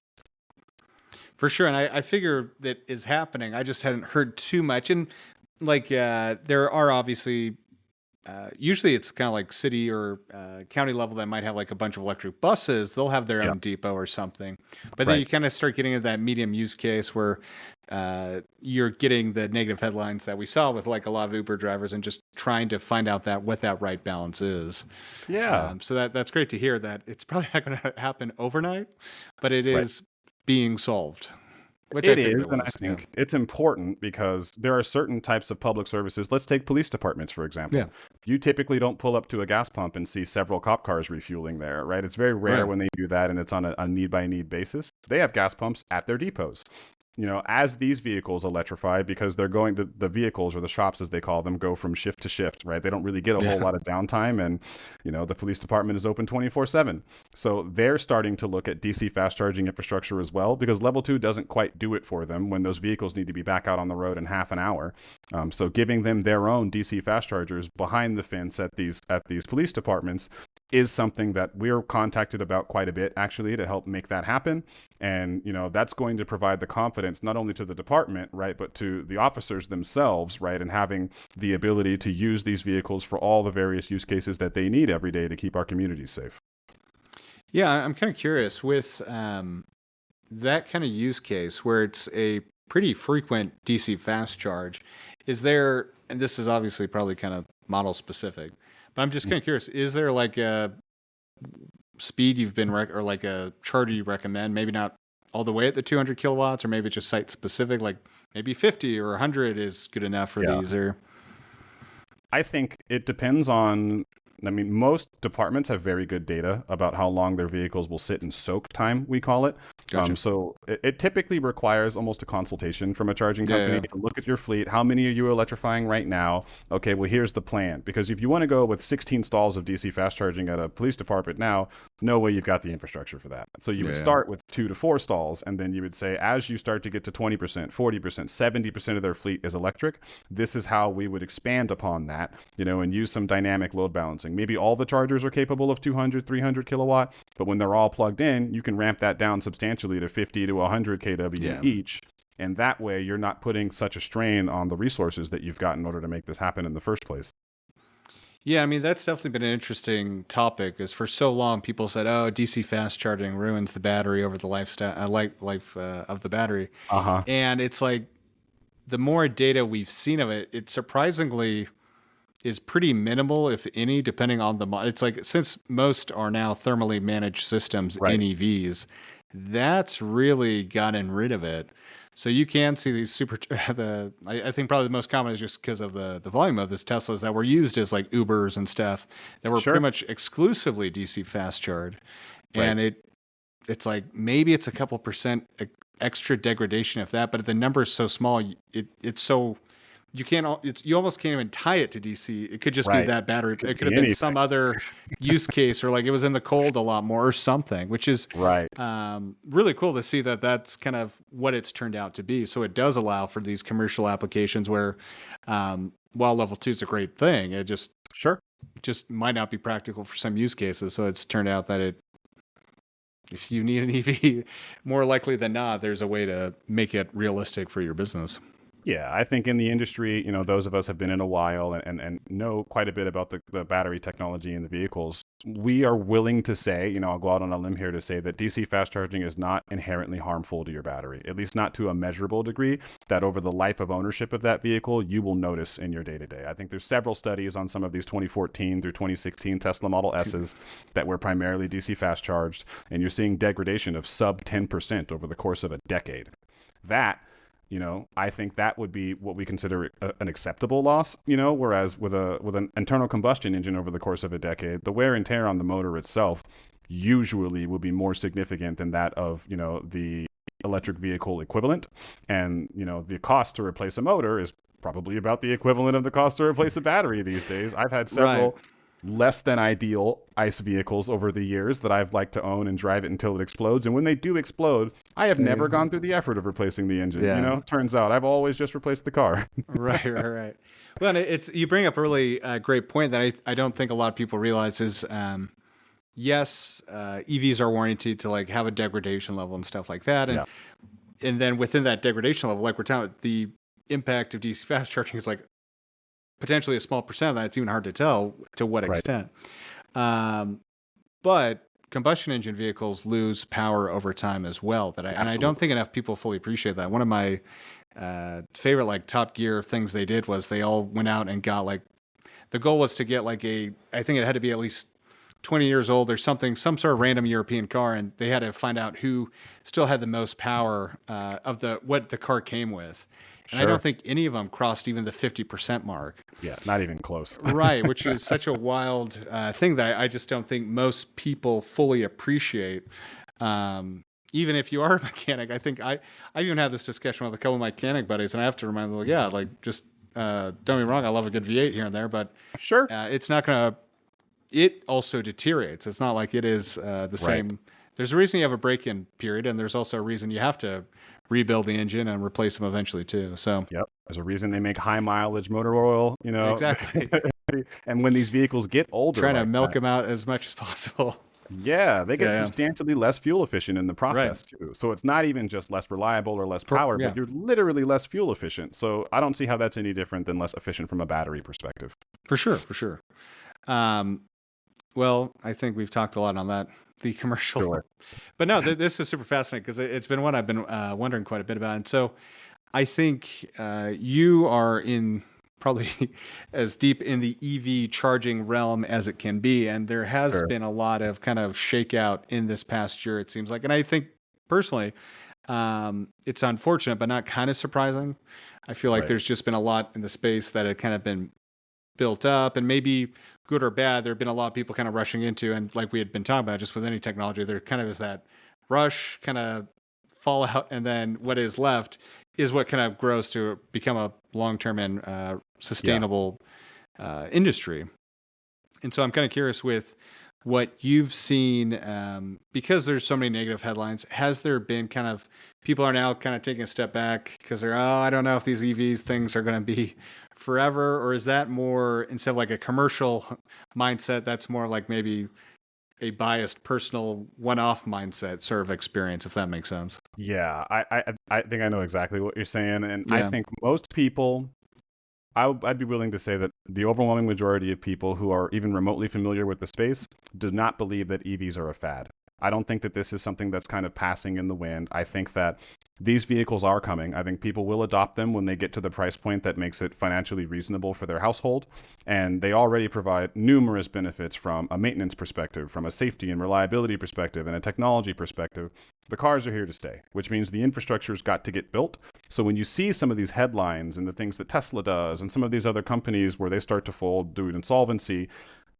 For sure. And I figure that is happening. I just hadn't heard too much. And there are obviously, usually it's kind of like city or county level that might have like a bunch of electric buses. They'll have their own depot or something. But then you kind of start getting into that medium use case where you're getting the negative headlines that we saw with like a lot of Uber drivers, and just trying to find out what that right balance is. So that's great to hear that it's probably not going to happen overnight, but it is being solved. Which it is, and I think it's important because there are certain types of public services. Let's take police departments, for example. You typically don't pull up to a gas pump and see several cop cars refueling there, right? It's very rare when they do that, and it's on a need-by-need basis. They have gas pumps at their depots. As these vehicles electrify, because they're going, the vehicles, or the shops as they call them, go from shift to shift, right? They don't really get a whole lot of downtime, and the police department is open 24/7. So they're starting to look at DC fast charging infrastructure as well, because level 2 doesn't quite do it for them when those vehicles need to be back out on the road in half an hour. So giving them their own DC fast chargers behind the fence at these police departments is something that we're contacted about quite a bit, actually, to help make that happen. And, that's going to provide the confidence not only to the department, right, but to the officers themselves, right, and having the ability to use these vehicles for all the various use cases that they need every day to keep our communities safe. Yeah, I'm kind of curious with that kind of use case where it's a pretty frequent DC fast charge. Is there, and this is obviously probably kind of model specific, but I'm just kind of curious, is there like a speed you've been, or like a charger you recommend, maybe not all the way at the 200 kilowatts, or maybe just site specific, like maybe 50 or 100 is good enough for these? Or I think it depends on I mean, most departments have very good data about how long their vehicles will sit in soak time, we call it. Gotcha. So it typically requires almost a consultation from a charging company to look at your fleet. How many are you electrifying right now? Okay, well, here's the plan. Because if you want to go with 16 stalls of DC fast charging at a police department now, no way you've got the infrastructure for that. So you would start with 2 to 4 stalls, and then you would say, as you start to get to 20%, 40%, 70% of their fleet is electric, this is how we would expand upon that, and use some dynamic load balancing. Maybe all the chargers are capable of 200, 300 kilowatt, but when they're all plugged in, you can ramp that down substantially to 50 to 100 kW each. And that way, you're not putting such a strain on the resources that you've got in order to make this happen in the first place. Yeah, I mean, that's definitely been an interesting topic, is for so long people said, oh, DC fast charging ruins the battery over the life of the battery. And it's like, the more data we've seen of it, it surprisingly is pretty minimal, if any, depending on it's like, since most are now thermally managed systems in EVs, that's really gotten rid of it. So you can see these I think probably the most common is just because of the volume of this Teslas that were used as like Ubers and stuff that were pretty much exclusively DC fast charged. And it's like, maybe it's a couple percent extra degradation of that, but the number is so small, it's so you almost can't even tie it to DC. It could just be that battery. It could have been some other use case, or like it was in the cold a lot more or something, which is really cool to see that that's kind of what it's turned out to be. So it does allow for these commercial applications where, while level 2 is a great thing, it just might not be practical for some use cases. So it's turned out that if you need an EV, more likely than not, there's a way to make it realistic for your business. Yeah, I think in the industry, those of us have been in a while and know quite a bit about the battery technology in the vehicles. We are willing to say, I'll go out on a limb here to say that DC fast charging is not inherently harmful to your battery, at least not to a measurable degree that over the life of ownership of that vehicle, you will notice in your day-to-day. I think there's several studies on some of these 2014 through 2016 Tesla Model S's that were primarily DC fast charged, and you're seeing degradation of sub 10% over the course of a decade. That, I think that would be what we consider an acceptable loss, whereas with an internal combustion engine over the course of a decade, the wear and tear on the motor itself usually will be more significant than that of, the electric vehicle equivalent. And, the cost to replace a motor is probably about the equivalent of the cost to replace a battery these days. I've had several less than ideal ICE vehicles over the years that I've liked to own and drive it until it explodes. And when they do explode, I have never gone through the effort of replacing the engine. Turns out I've always just replaced the car. Right. Well, you bring up a really great point that I don't think a lot of people realize is, yes, EVs are warranted to like have a degradation level and stuff like that. And then within that degradation level, like we're talking about, the impact of DC fast charging is like potentially a small percent of that. It's even hard to tell to what extent. But combustion engine vehicles lose power over time as well. And I don't think enough people fully appreciate that. One of my favorite like Top Gear things they did was they all went out and got like, the goal was to get like I think it had to be at least 20 years old or something, some sort of random European car, and they had to find out who still had the most power of what the car came with. And I don't think any of them crossed even the 50% mark. Yeah, not even close. Right, which is such a wild thing that I just don't think most people fully appreciate. Even if you are a mechanic, I think I even had this discussion with a couple of my mechanic buddies, and I have to remind them, just don't get me wrong, I love a good V8 here and there, but it's not going to. It also deteriorates. It's not like it is the same. There's a reason you have a break-in period, and there's also a reason you have to rebuild the engine and replace them eventually too. So there's a reason they make high mileage motor oil, Exactly. And when these vehicles get older, trying to milk them out as much as possible. Yeah, they get substantially less fuel efficient in the process too. So it's not even just less reliable or less power, but you're literally less fuel efficient. So I don't see how that's any different than less efficient from a battery perspective. For sure. Well, I think we've talked a lot on that, the commercial. But no, this is super fascinating because it's been one I've been wondering quite a bit about. And so I think you are in probably as deep in the EV charging realm as it can be. And there has been a lot of kind of shakeout in this past year, it seems like. And I think personally, it's unfortunate, but not kind of surprising. I feel like there's just been a lot in the space that had kind of been built up, and maybe good or bad, there have been a lot of people kind of rushing into, and like we had been talking about, just with any technology, there kind of is that rush, kind of fallout, and then what is left is what kind of grows to become a long-term and Yeah. sustainable industry. And so I'm kind of curious with what you've seen, because there's so many negative headlines. Has there been kind of people are now kind of taking a step back because they're, I don't know if these EVs things are going to be forever, or is that more instead of like a commercial mindset, that's more like maybe a biased personal one-off mindset sort of experience, if that makes sense? Yeah, I think I know exactly what you're saying, and I Yeah. think most people, I'd be willing to say that the overwhelming majority of people who are even remotely familiar with the space do not believe that EVs are a fad. I don't think that this is something that's kind of passing in the wind. I think that these vehicles are coming. I think people will adopt them when they get to the price point that makes it financially reasonable for their household. And they already provide numerous benefits from a maintenance perspective, from a safety and reliability perspective, and a technology perspective. The cars are here to stay, which means the infrastructure's got to get built. So when you see some of these headlines and the things that Tesla does and some of these other companies where they start to fold due to insolvency,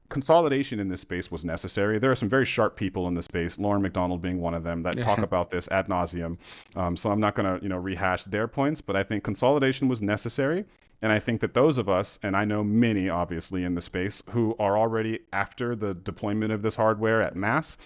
consolidation in this space was necessary. There are some very sharp people in the space, Lauren McDonald being one of them, that talk about this ad nauseum. So I'm not going to rehash their points, but I think consolidation was necessary. And I think that those of us, and I know many obviously in the space, who are already after the deployment of this hardware at mass,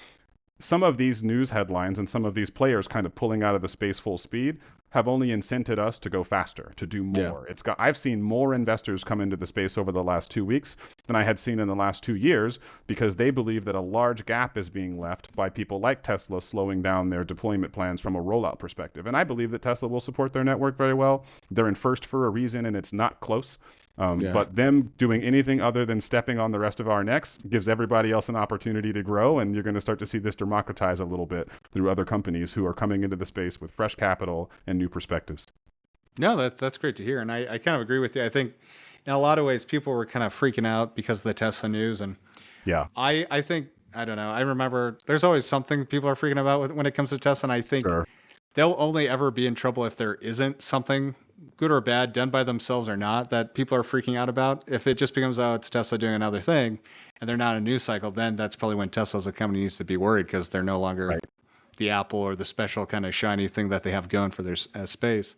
some of these news headlines and some of these players kind of pulling out of the space full speed have only incented us to go faster, to do more. I've seen more investors come into the space over the last 2 weeks than I had seen in the last 2 years, because they believe that a large gap is being left by people like Tesla slowing down their deployment plans from a rollout perspective. And I believe that Tesla will support their network very well. They're in first for a reason, and it's not close. But them doing anything other than stepping on the rest of our necks gives everybody else an opportunity to grow, and you're going to start to see this democratize a little bit through other companies who are coming into the space with fresh capital and new perspectives. No, that's great to hear. And I kind of agree with you. I think in a lot of ways, people were kind of freaking out because of the Tesla news. And Yeah, I think, I don't know, I remember there's always something people are freaking about when it comes to Tesla. And I think sure. they'll only ever be in trouble if there isn't something good or bad done by themselves or not that people are freaking out about. If it just becomes, it's Tesla doing another thing and they're not a news cycle, then that's probably when Tesla as a company needs to be worried, because they're no longer the Apple or the special kind of shiny thing that they have going for their space.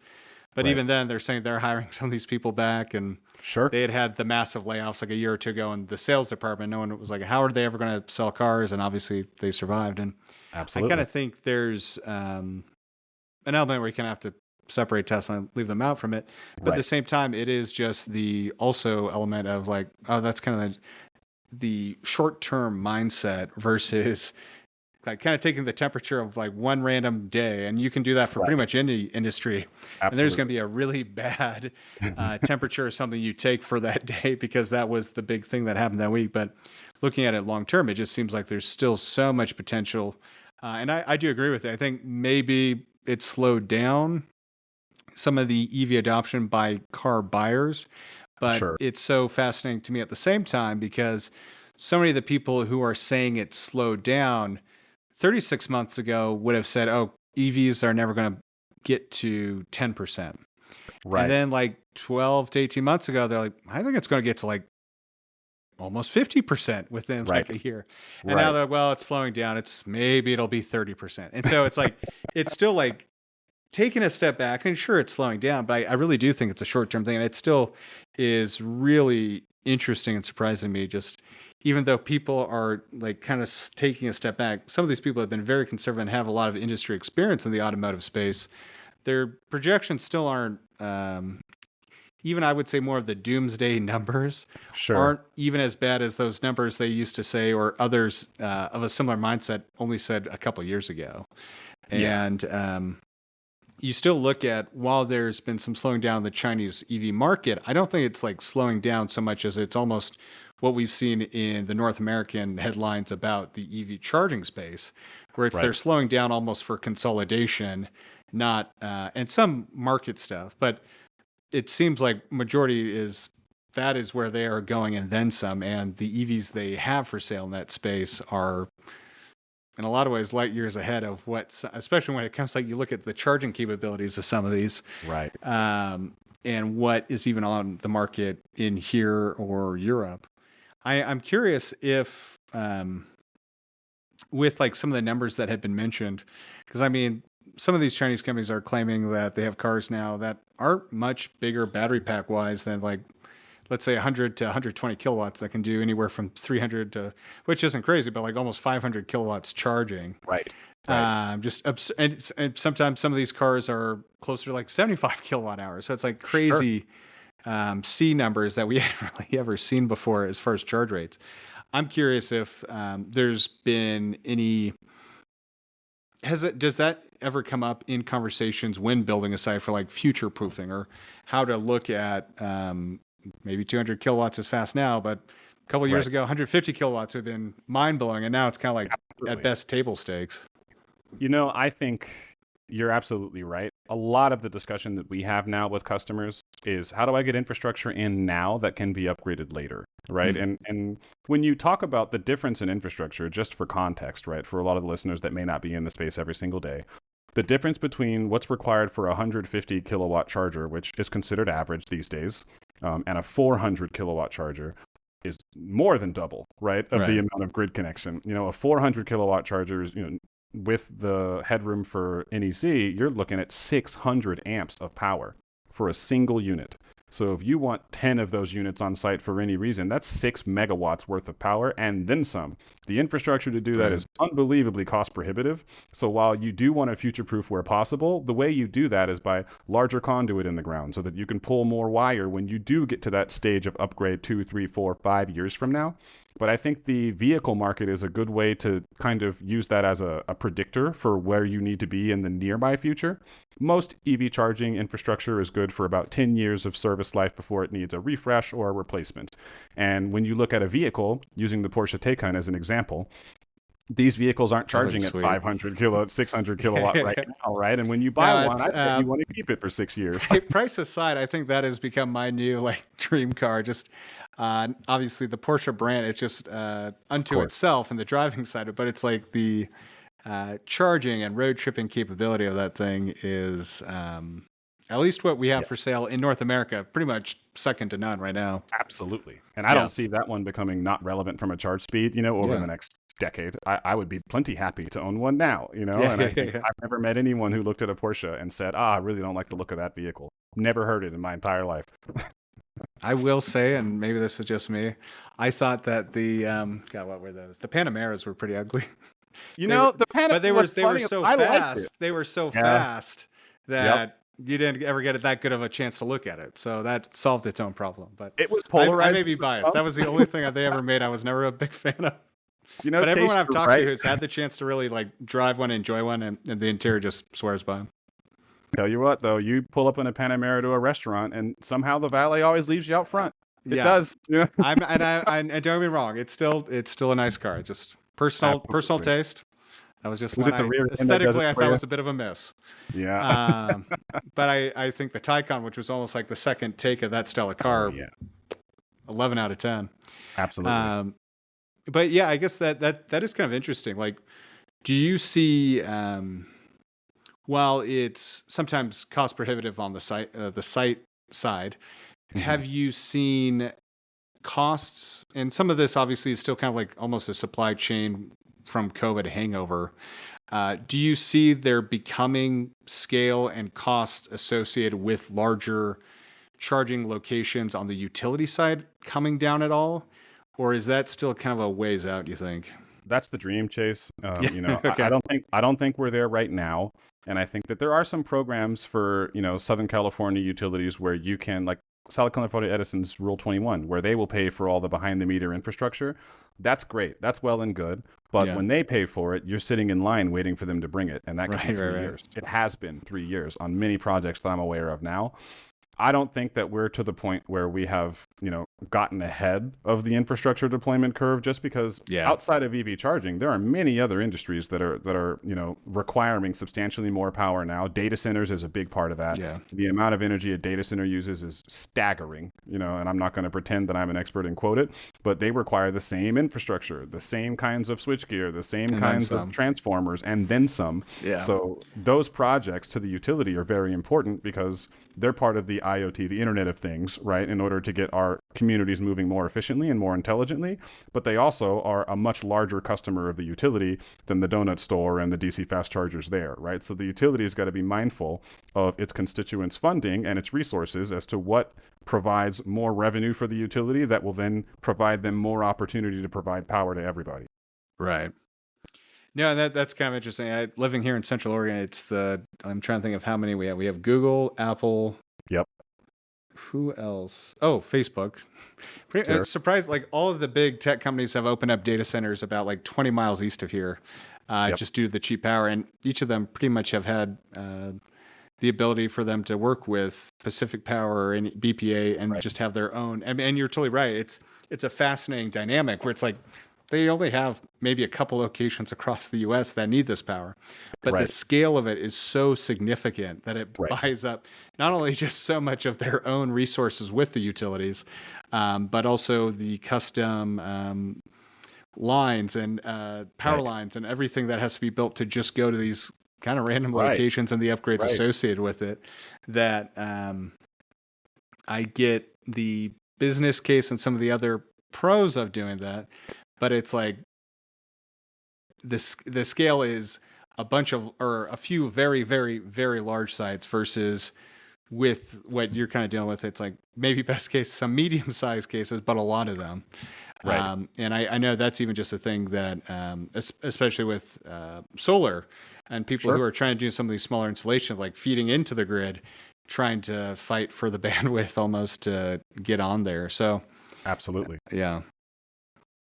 But even then, they're saying they're hiring some of these people back, and they had the massive layoffs like a year or two ago in the sales department. No one was like, how are they ever going to sell cars? And obviously they survived. And Absolutely. I kind of think there's an element where you kind of have to separate Tesla and leave them out from it. But at the same time, it is just the also element of like, that's kind of the short-term mindset versus like kind of taking the temperature of like one random day. And you can do that for pretty much any industry. Absolutely. And there's going to be a really bad temperature or something you take for that day, because that was the big thing that happened that week. But looking at it long-term, it just seems like there's still so much potential. And I do agree with it. I think maybe it slowed down some of the EV adoption by car buyers, but it's so fascinating to me at the same time, because so many of the people who are saying it slowed down 36 months ago would have said, EVs are never going to get to 10%. And then like 12 to 18 months ago, they're like, I think it's going to get to like almost 50% within like a year. And now they're like, well, it's slowing down. Maybe it'll be 30%. And so it's like, it's still like taking a step back, and sure, it's slowing down, but I really do think it's a short-term thing. And it still is really interesting and surprising to me, just even though people are like kind of taking a step back, some of these people have been very conservative and have a lot of industry experience in the automotive space. Their projections still aren't, even I would say more of the doomsday numbers aren't even as bad as those numbers they used to say, or others of a similar mindset only said a couple of years ago. And you still look at, while there's been some slowing down in the Chinese EV market, I don't think it's like slowing down so much as it's almost what we've seen in the North American headlines about the EV charging space, where it's they're slowing down almost for consolidation, not and some market stuff. But it seems like majority is that is where they are going, and then some. And the EVs they have for sale in that space are in a lot of ways light years ahead of especially when it comes like you look at the charging capabilities of some of these, Right. and what is even on the market in here or Europe. I'm curious if, with like some of the numbers that have been mentioned, because I mean, some of these Chinese companies are claiming that they have cars now that aren't much bigger battery pack wise than like, let's say 100 to 120 kilowatts that can do anywhere from 300 to, which isn't crazy, but like almost 500 kilowatts charging. Right. Right. And sometimes some of these cars are closer to like 75 kilowatt hours. So it's like Sure. crazy C numbers that we haven't really ever seen before as far as charge rates. I'm curious if there's been any, does that ever come up in conversations when building a site for like future proofing, or how to look at maybe 200 kilowatts is fast now, but a couple of years Right. ago, 150 kilowatts would have been mind blowing. And now it's kind of like Absolutely. at best table stakes. I think you're absolutely right. A lot of the discussion that we have now with customers is how do I get infrastructure in now that can be upgraded later, right? And when you talk about the difference in infrastructure, just for context, right, for a lot of the listeners that may not be in the space every single day, the difference between what's required for a 150 kilowatt charger, which is considered average these days, and a 400 kilowatt charger is more than double, right, of the amount of grid connection. A 400 kilowatt charger is, with the headroom for NEC, you're looking at 600 amps of power for a single unit. So if you want 10 of those units on site for any reason, that's 6 megawatts worth of power and then some. The infrastructure to do that is unbelievably cost prohibitive. So while you do want to future-proof where possible, the way you do that is by larger conduit in the ground so that you can pull more wire when you do get to that stage of upgrade 2, 3, 4, 5 years from now. But I think the vehicle market is a good way to kind of use that as a predictor for where you need to be in the nearby future. Most EV charging infrastructure is good for about 10 years of service life before it needs a refresh or a replacement. And when you look at a vehicle, using the Porsche Taycan as an example, these vehicles aren't charging at 500 kilowatt, 600 kilowatt right now, right? And when you buy one, I bet you want to keep it for 6 years. Price aside, I think that has become my new like dream car. Just obviously the Porsche brand, it's just unto itself and the driving side of it, but it's like the charging and road tripping capability of that thing is at least what we have for sale in North America, pretty much second to none right now. Absolutely. And I don't see that one becoming not relevant from a charge speed, over the next decade. I would be plenty happy to own one now, and I think I've never met anyone who looked at a Porsche and said, I really don't like the look of that vehicle. Never heard it in my entire life. I will say, and maybe this is just me, I thought that the what were those? The Panameras were pretty ugly. The Panamera, but they were so fast. They were so fast that you didn't ever get that good of a chance to look at it. So that solved its own problem. But it was polarized. I may be biased. That was the only thing that they ever made I was never a big fan of. But everyone I've talked to who's had the chance to really like drive one, enjoy one, and the interior just swears by them. Tell you what, though, you pull up in a Panamera to a restaurant, and somehow the valet always leaves you out front. It does. Yeah. And don't get me wrong, it's still a nice car. It's just personal taste. That was just one aesthetically I thought was a bit of a miss. Yeah. But I think the Taycan, which was almost like the second take of that style of car, 11 out of 10. Absolutely. But yeah, I guess that is kind of interesting. Like, do you see, while it's sometimes cost prohibitive on the site side, have you seen costs? And some of this obviously is still kind of like almost a supply chain from COVID hangover. Do you see there becoming scale and cost associated with larger charging locations on the utility side coming down at all? Or is that still kind of a ways out, you think? That's the dream, Chase. Okay. I don't think we're there right now. And I think that there are some programs for, Southern California utilities where you can, like Southern California Edison's Rule 21, where they will pay for all the behind the meter infrastructure. That's great. That's well and good. But when they pay for it, you're sitting in line waiting for them to bring it. And that could be 3 years. It has been 3 years on many projects that I'm aware of now. I don't think that we're to the point where we have, gotten ahead of the infrastructure deployment curve, just because outside of EV charging, there are many other industries that are requiring substantially more power now. Data centers is a big part of that. Yeah. The amount of energy a data center uses is staggering, and I'm not going to pretend that I'm an expert and quote it, but they require the same infrastructure, the same kinds of switchgear, the same kinds of transformers, and then some. Yeah. So those projects to the utility are very important because they're part of the IoT, the Internet of Things, right, in order to get our communities moving more efficiently and more intelligently. But they also are a much larger customer of the utility than the donut store and the DC fast chargers there, right? So the utility has got to be mindful of its constituents' funding and its resources as to what provides more revenue for the utility that will then provide them more opportunity to provide power to everybody. Right. No, that's kind of interesting. Living here in Central Oregon, I'm trying to think of how many we have. We have Google, Apple. Yep. Who else? Oh, Facebook. Sure. Surprised, like all of the big tech companies have opened up data centers about like 20 miles east of here, just due to the cheap power. And each of them pretty much have had the ability for them to work with Pacific Power and BPA and just have their own. And you're totally right. It's a fascinating dynamic where it's like they only have maybe a couple locations across the U.S. that need this power, but the scale of it is so significant that it buys up not only just so much of their own resources with the utilities, but also the custom lines and power lines and everything that has to be built to just go to these kind of random locations and the upgrades associated with it. That I get the business case and some of the other pros of doing that. But it's like the scale is a few very, very, very large sites versus with what you're kind of dealing with. It's like maybe best case, some medium-sized cases, but a lot of them. Right. And I know that's even just a thing that, especially with solar and people who are trying to do some of these smaller installations, like feeding into the grid, trying to fight for the bandwidth almost to get on there. So absolutely. Yeah.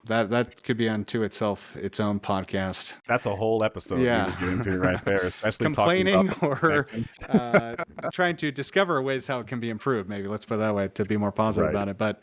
That could be unto itself its own podcast. That's a whole episode we would get into right there, especially complaining or trying to discover ways how it can be improved. Maybe let's put it that way to be more positive about it. But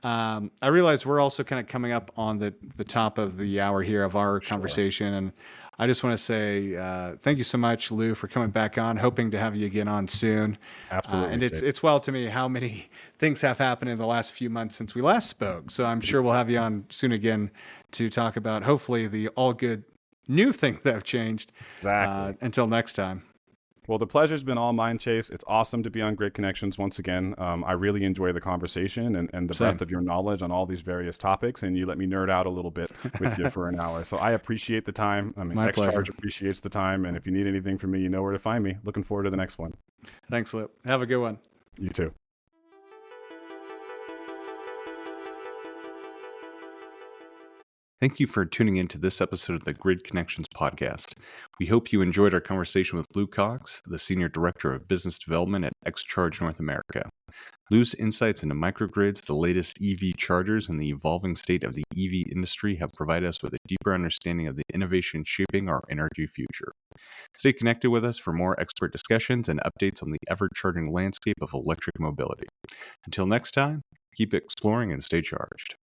I realize we're also kind of coming up on the top of the hour here of our conversation, and I just want to say thank you so much, Lew, for coming back on. Hoping to have you again on soon. Absolutely. And it's wild to me how many things have happened in the last few months since we last spoke. So I'm sure we'll have you on soon again to talk about hopefully the all good new things that have changed. Exactly. Until next time. Well, the pleasure's been all mine, Chase. It's awesome to be on Grid Connections once again. I really enjoy the conversation and the breadth of your knowledge on all these various topics, and you let me nerd out a little bit with you for an hour. So I appreciate the time. I mean, X-Charge appreciates the time, and if you need anything from me, you know where to find me. Looking forward to the next one. Thanks, Lew. Have a good one. You too. Thank you for tuning in to this episode of the Grid Connections podcast. We hope you enjoyed our conversation with Lew Cox, the Senior Director of Business Development at X-Charge North America. Lew's insights into microgrids, the latest EV chargers, and the evolving state of the EV industry have provided us with a deeper understanding of the innovation shaping our energy future. Stay connected with us for more expert discussions and updates on the ever-charging landscape of electric mobility. Until next time, keep exploring and stay charged.